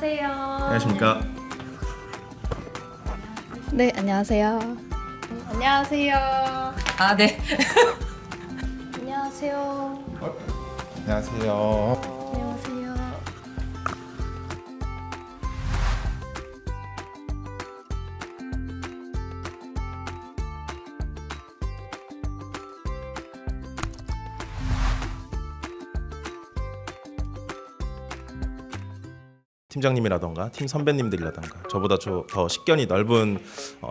안녕하십니까. 네, 안녕하세요. 안녕하세요. 아, 네. 안녕하세요. 안녕하세요. 안녕하세요. 팀장님이라던가 팀 선배님들이라던가 저보다 더 식견이 넓은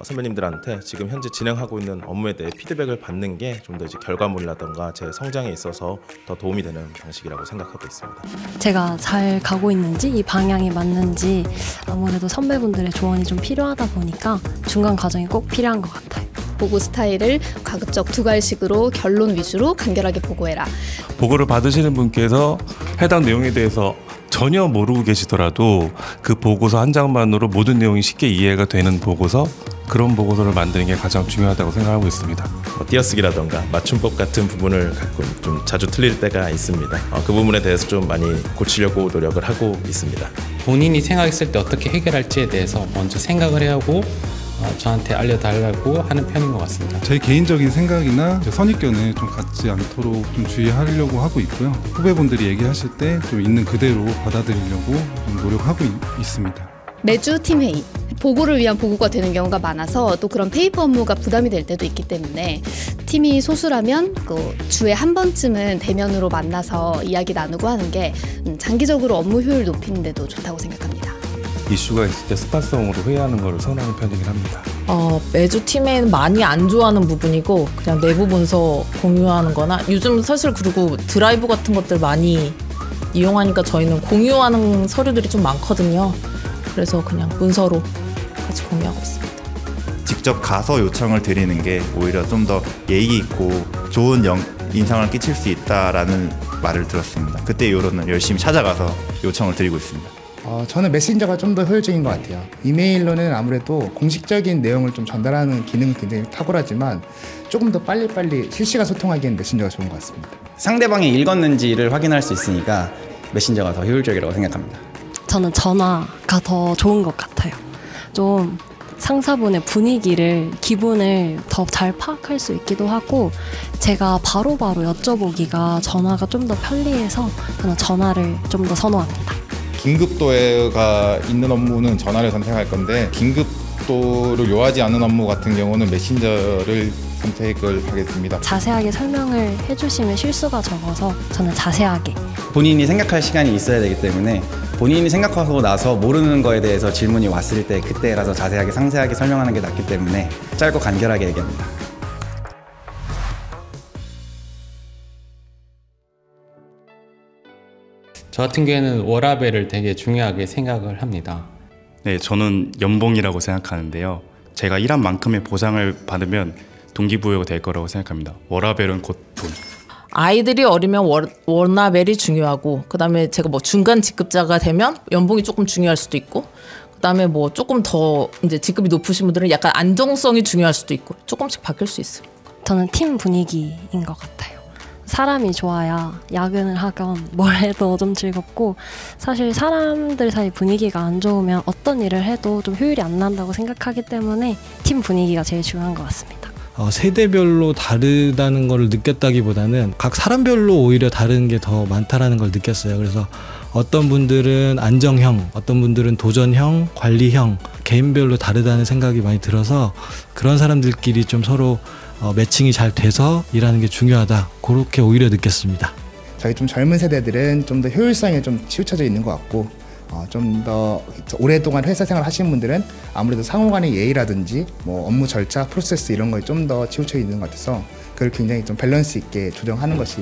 선배님들한테 지금 현재 진행하고 있는 업무에 대해 피드백을 받는 게 좀 더 이제 결과물이라던가 제 성장에 있어서 더 도움이 되는 방식이라고 생각하고 있습니다. 제가 잘 가고 있는지 이 방향이 맞는지 아무래도 선배분들의 조언이 좀 필요하다 보니까 중간 과정이 꼭 필요한 것 같아요. 보고 스타일을 가급적 두 갈식으로 결론 위주로 간결하게 보고해라. 보고를 받으시는 분께서 해당 내용에 대해서 전혀 모르고 계시더라도 그 보고서 한 장만으로 모든 내용이 쉽게 이해가 되는 보고서, 그런 보고서를 만드는 게 가장 중요하다고 생각하고 있습니다. 띄어쓰기라던가 맞춤법 같은 부분을 갖고 좀 자주 틀릴 때가 있습니다. 그 부분에 대해서 좀 많이 고치려고 노력을 하고 있습니다. 본인이 생각했을 때 어떻게 해결할지에 대해서 먼저 생각을 해야 하고 저한테 알려달라고 하는 편인 것 같습니다. 제 개인적인 생각이나 선입견을 좀 갖지 않도록 좀 주의하려고 하고 있고요. 후배분들이 얘기하실 때 좀 있는 그대로 받아들이려고 좀 노력하고 있습니다. 매주 팀 회의. 보고를 위한 보고가 되는 경우가 많아서 또 그런 페이퍼 업무가 부담이 될 때도 있기 때문에 팀이 소수라면 주에 한 번쯤은 대면으로 만나서 이야기 나누고 하는 게 장기적으로 업무 효율 높이는 데도 좋다고 생각합니다. 이슈가 있을 때 스팟성으로 회의하는 걸 선호하는 편이긴 합니다. 매주 팀에는 많이 안 좋아하는 부분이고 그냥 내부 문서 공유하는 거나 요즘 사실 그리고 드라이브 같은 것들 많이 이용하니까 저희는 공유하는 서류들이 좀 많거든요. 그래서 그냥 문서로 같이 공유하고 있습니다. 직접 가서 요청을 드리는 게 오히려 좀 더 예의 있고 좋은 인상을 끼칠 수 있다라는 말을 들었습니다. 그때 이후로는 열심히 찾아가서 요청을 드리고 있습니다. 저는 메신저가 좀 더 효율적인 것 같아요. 이메일로는 아무래도 공식적인 내용을 좀 전달하는 기능은 굉장히 탁월하지만 조금 더 빨리빨리 실시간 소통하기에는 메신저가 좋은 것 같습니다. 상대방이 읽었는지를 확인할 수 있으니까 메신저가 더 효율적이라고 생각합니다. 저는 전화가 더 좋은 것 같아요. 좀 상사분의 분위기를, 기분을 더 잘 파악할 수 있기도 하고 제가 바로바로 여쭤보기가 전화가 좀 더 편리해서 저는 전화를 좀 더 선호합니다. 긴급도가 있는 업무는 전화를 선택할 건데 긴급도를 요하지 않은 업무 같은 경우는 메신저를 선택을 하겠습니다. 자세하게 설명을 해주시면 실수가 적어서 저는 자세하게. 본인이 생각할 시간이 있어야 되기 때문에 본인이 생각하고 나서 모르는 거에 대해서 질문이 왔을 때 그때 가서 자세하게 상세하게 설명하는 게 낫기 때문에 짧고 간결하게 얘기합니다. 저 같은 경우에는 워라밸을 되게 중요하게 생각을 합니다. 네, 저는 연봉이라고 생각하는데요. 제가 일한 만큼의 보상을 받으면 동기부여가 될 거라고 생각합니다. 워라밸은 곧 돈. 아이들이 어리면 워라밸이 중요하고 그다음에 제가 뭐 중간 직급자가 되면 연봉이 조금 중요할 수도 있고 그다음에 뭐 조금 더 이제 직급이 높으신 분들은 약간 안정성이 중요할 수도 있고 조금씩 바뀔 수 있어요. 저는 팀 분위기인 것 같아요. 사람이 좋아야 야근을 하건 뭘 해도 좀 즐겁고 사실 사람들 사이 분위기가 안 좋으면 어떤 일을 해도 좀 효율이 안 난다고 생각하기 때문에 팀 분위기가 제일 중요한 것 같습니다. 세대별로 다르다는 걸 느꼈다기보다는 각 사람별로 오히려 다른 게 더 많다라는 걸 느꼈어요. 그래서 어떤 분들은 안정형, 어떤 분들은 도전형, 관리형, 개인별로 다르다는 생각이 많이 들어서 그런 사람들끼리 좀 서로 매칭이 잘 돼서 일하는 게 중요하다, 그렇게 오히려 느꼈습니다. 저희 좀 젊은 세대들은 좀 더 효율성에 좀 치우쳐져 있는 것 같고 좀 더 오랫동안 회사 생활 하시는 분들은 아무래도 상호 간의 예의라든지 뭐 업무 절차, 프로세스 이런 거에 좀 더 치우쳐 있는 것 같아서 그걸 굉장히 좀 밸런스 있게 조정하는 것이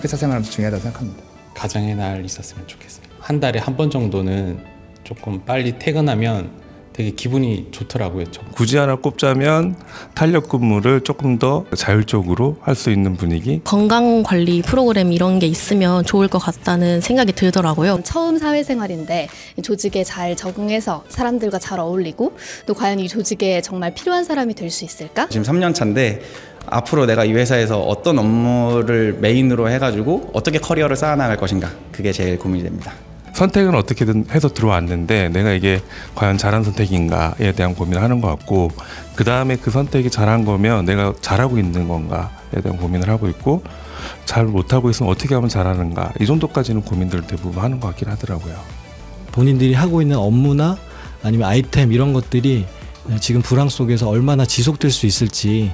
회사 생활하면서 중요하다고 생각합니다. 가정의 날 있었으면 좋겠습니다. 한 달에 한 번 정도는 조금 빨리 퇴근하면 되게 기분이 좋더라고요. 굳이 하나 꼽자면 탄력 근무를 조금 더 자율적으로 할 수 있는 분위기. 건강관리 프로그램 이런 게 있으면 좋을 것 같다는 생각이 들더라고요. 처음 사회생활인데 조직에 잘 적응해서 사람들과 잘 어울리고 또 과연 이 조직에 정말 필요한 사람이 될 수 있을까? 지금 3년 차인데 앞으로 내가 이 회사에서 어떤 업무를 메인으로 해가지고 어떻게 커리어를 쌓아나갈 것인가, 그게 제일 고민이 됩니다. 선택은 어떻게든 해서 들어왔는데 내가 이게 과연 잘한 선택인가에 대한 고민을 하는 것 같고, 그 다음에 그 선택이 잘한 거면 내가 잘하고 있는 건가에 대한 고민을 하고 있고, 잘 못하고 있으면 어떻게 하면 잘하는가, 이 정도까지는 고민들을 대부분 하는 것 같긴 하더라고요. 본인들이 하고 있는 업무나 아니면 아이템 이런 것들이 지금 불황 속에서 얼마나 지속될 수 있을지.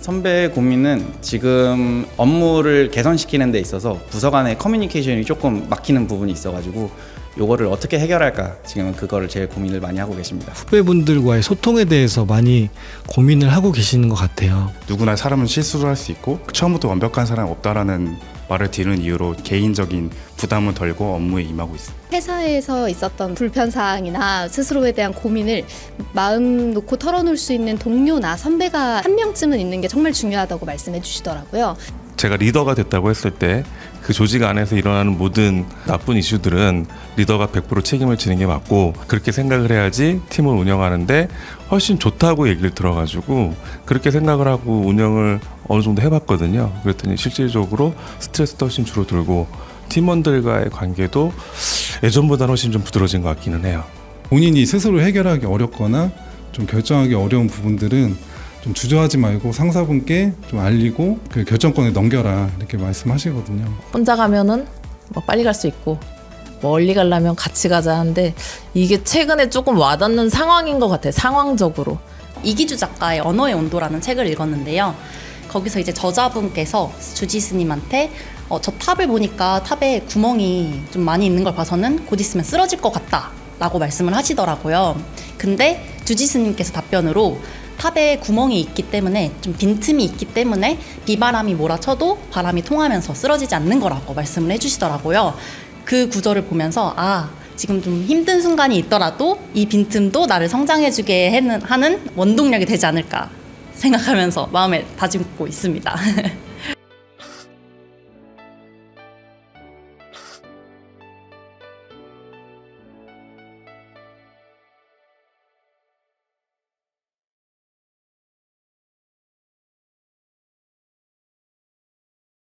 선배의 고민은 지금 업무를 개선시키는 데 있어서 부서 간의 커뮤니케이션이 조금 막히는 부분이 있어가지고 요거를 어떻게 해결할까, 지금은 그거를 제일 고민을 많이 하고 계십니다. 후배분들과의 소통에 대해서 많이 고민을 하고 계시는 것 같아요. 누구나 사람은 실수를 할 수 있고 처음부터 완벽한 사람이 없다라는 말을 들은 이유로 개인적인 부담을 덜고 업무에 임하고 있습니다. 회사에서 있었던 불편사항이나 스스로에 대한 고민을 마음 놓고 털어놓을 수 있는 동료나 선배가 한 명쯤은 있는 게 정말 중요하다고 말씀해 주시더라고요. 제가 리더가 됐다고 했을 때 그 조직 안에서 일어나는 모든 나쁜 이슈들은 리더가 100% 책임을 지는 게 맞고, 그렇게 생각을 해야지 팀을 운영하는데 훨씬 좋다고 얘기를 들어가지고 그렇게 생각을 하고 운영을 어느 정도 해봤거든요. 그랬더니 실질적으로 스트레스도 훨씬 줄어들고 팀원들과의 관계도 예전보다는 훨씬 좀 부드러워진 것 같기는 해요. 본인이 스스로 해결하기 어렵거나 좀 결정하기 어려운 부분들은 좀 주저하지 말고 상사분께 좀 알리고 그 결정권을 넘겨라, 이렇게 말씀하시거든요. 혼자 가면은 뭐 빨리 갈 수 있고 멀리 가려면 같이 가자 하는데, 이게 최근에 조금 와닿는 상황인 것 같아요. 상황적으로. 이기주 작가의 언어의 온도라는 책을 읽었는데요. 거기서 이제 저자분께서 주지스님한테 저 탑을 보니까 탑에 구멍이 좀 많이 있는 걸 봐서는 곧 있으면 쓰러질 것 같다 라고 말씀을 하시더라고요. 근데 주지스님께서 답변으로 탑에 구멍이 있기 때문에, 좀 빈틈이 있기 때문에 비바람이 몰아쳐도 바람이 통하면서 쓰러지지 않는 거라고 말씀을 해주시더라고요. 그 구절을 보면서 지금 좀 힘든 순간이 있더라도 이 빈틈도 나를 성장해주게 하는 원동력이 되지 않을까 생각하면서 마음에 다짐고 있습니다.